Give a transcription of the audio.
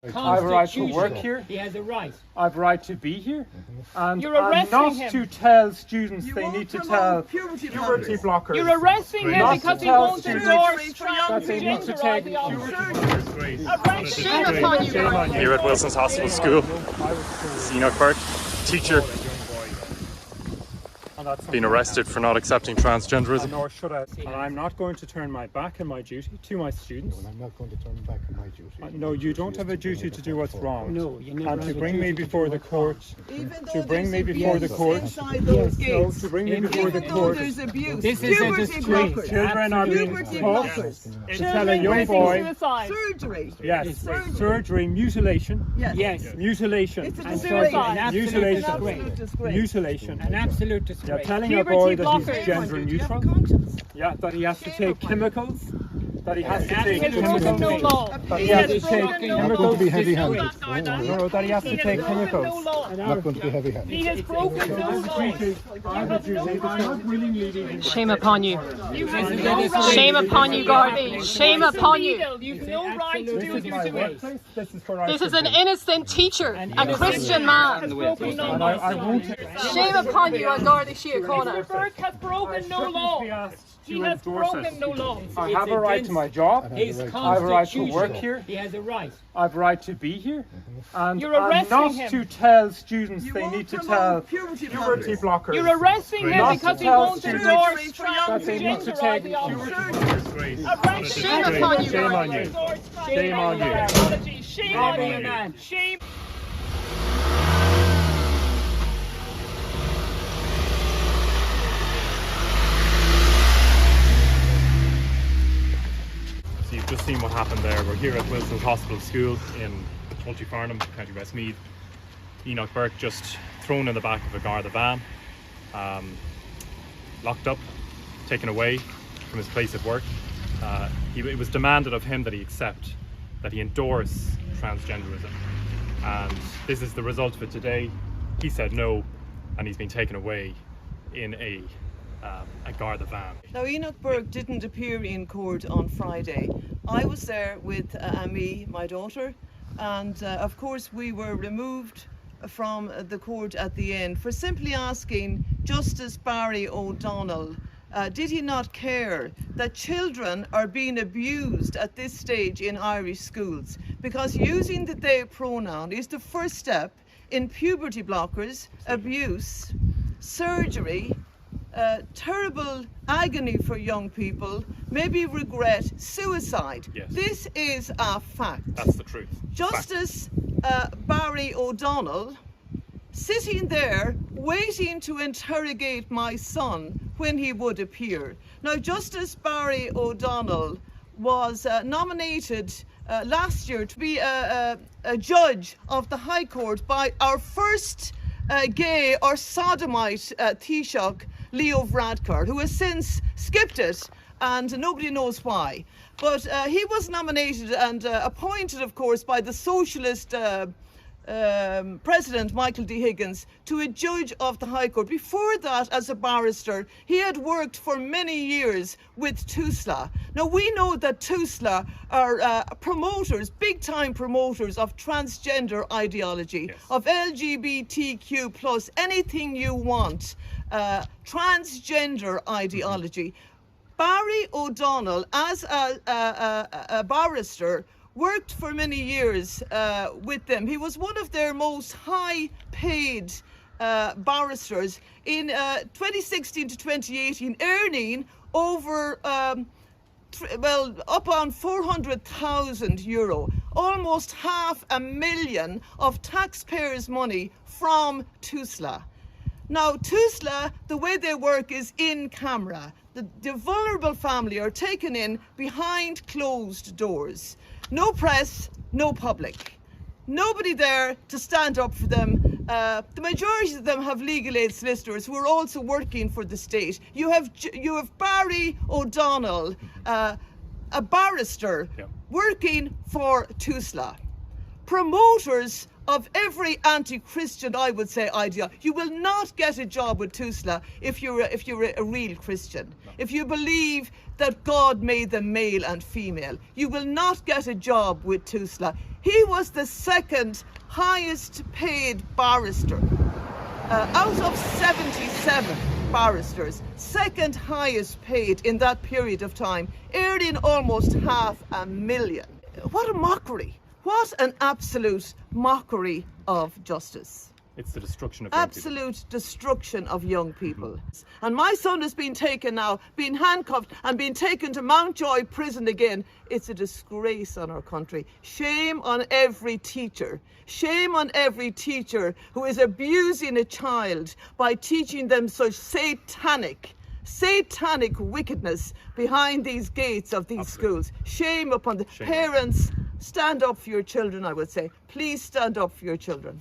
I have a right to work here. He has a right. I have a right to be here. And You're I'm arresting not him. to tell students they need to tell puberty blockers. You're arresting him Not because to he tell won't students endorse that they need to transgender take ideology. puberty Shame upon you. Shame on you. Here at Wilson's Hospital School, this is Enoch Burke, teacher, being arrested for not accepting transgenderism. Nor should I. And I'm not going to turn my back on my duty to my students. I'm not going to turn back on my duty. No, you don't have a duty to do what's wrong. No, you never And to have a bring me duty to before do the what's court. To bring me before the court. Inside those No, gates. to bring me before the Even though court. there's abuse. This is a Puberty disgrace. blockers. Children are being Puberty taught blockers. to tell a young boy. Suicide. Surgery. Yes, surgery, mutilation. Yes. Mutilation. It's a And disgrace. suicide. An absolute Mutilation. disgrace. Disgrace. Mutilation. An absolute disgrace. You're telling a Puberty boy that he's blockers. gender Do you have a neutral. conscience? Yeah, that he has to take chemicals. That he has to He take has broken chemicals. no law. That He he has has to take broken no I'm not going chemicals. to be heavy-handed. No, that he has to He take has broken no chemicals. law. I'm not going to be heavy-handed. He has broken no law. Shame upon you. You have no right. Shame upon you, Garvey. Shame upon you. You've no right to do This is my this. workplace. This is where I This is should an be. innocent teacher, a Christian man. Has broken no And law. I won't. Shame upon you, Garda Síochána. Mr. Burke has broken no shouldn't law. be asked He to has endorse broken it. no law. I have a right to my job. His I have a right to constitution. work here. He has a right. I have a right to be here. And You're I'm arresting not him. to tell students You they won't need to promote tell puberty puberty blockers. blockers. You're arresting him Not because to he tell won't students endorse that they need to transgender take ideology. puberty. Shame upon you, Shame on you. Shame on you. Shame on you, man. Shame. So you've just seen what happened there. We're here at Wilson's Hospital School in County Farnham, County Westmeath. Enoch Burke just thrown in the back of a Garda van, locked up, taken away from his place of work. It was demanded of him that he accept, that he endorse transgenderism. And this is the result of it today. He said no, and he's been taken away in a Garda van. Now, Enoch Burke didn't appear in court on Friday. I was there with Amy, my daughter, and of course we were removed from the court at the end for simply asking Justice Barry O'Donnell, did he not care that children are being abused at this stage in Irish schools? Because using the they pronoun is the first step in puberty blockers, abuse, surgery, terrible agony for young people, maybe regret, suicide. Yes. This is a fact. That's the truth. Justice Barry O'Donnell sitting there waiting to interrogate my son when he would appear. Now, Justice Barry O'Donnell was nominated last year to be a judge of the High Court by our first gay or sodomite Taoiseach, Leo Varadkar, who has since skipped it and nobody knows why. But he was nominated and appointed, of course, by the socialist President Michael D. Higgins to a judge of the High Court. Before that, as a barrister, he had worked for many years with TUSLA. Now, we know that TUSLA are promoters, big-time promoters of transgender ideology, Yes. of LGBTQ plus, anything you want, transgender ideology. Barry O'Donnell, as a barrister, worked for many years with them. He was one of their most high-paid barristers in 2016 to 2018, earning over, up on €400,000, almost $500,000 of taxpayers' money from TUSLA. Now, TUSLA, the way they work is in camera. The vulnerable family are taken in behind closed doors. No press, no public. Nobody there to stand up for them. The majority of them have legal aid solicitors who are also working for the state. You have Barry O'Donnell, a barrister, Yeah. working for TUSLA. promoters of every anti-Christian, I would say, idea. You will not get a job with TUSLA if you're a real Christian. If you believe that God made them male and female, you will not get a job with TUSLA. He was the second highest paid barrister out of 77 barristers, second highest paid in that period of time, earning almost $500,000. What a mockery. What an absolute mockery of justice. It's the destruction of young people. Absolute destruction of young people. And my son has been taken now, been handcuffed and been taken to Mountjoy prison again. It's a disgrace on our country. Shame on every teacher. Shame on every teacher who is abusing a child by teaching them such satanic wickedness behind these gates of these schools. Shame upon the parents. Stand up for your children, I would say. Please stand up for your children.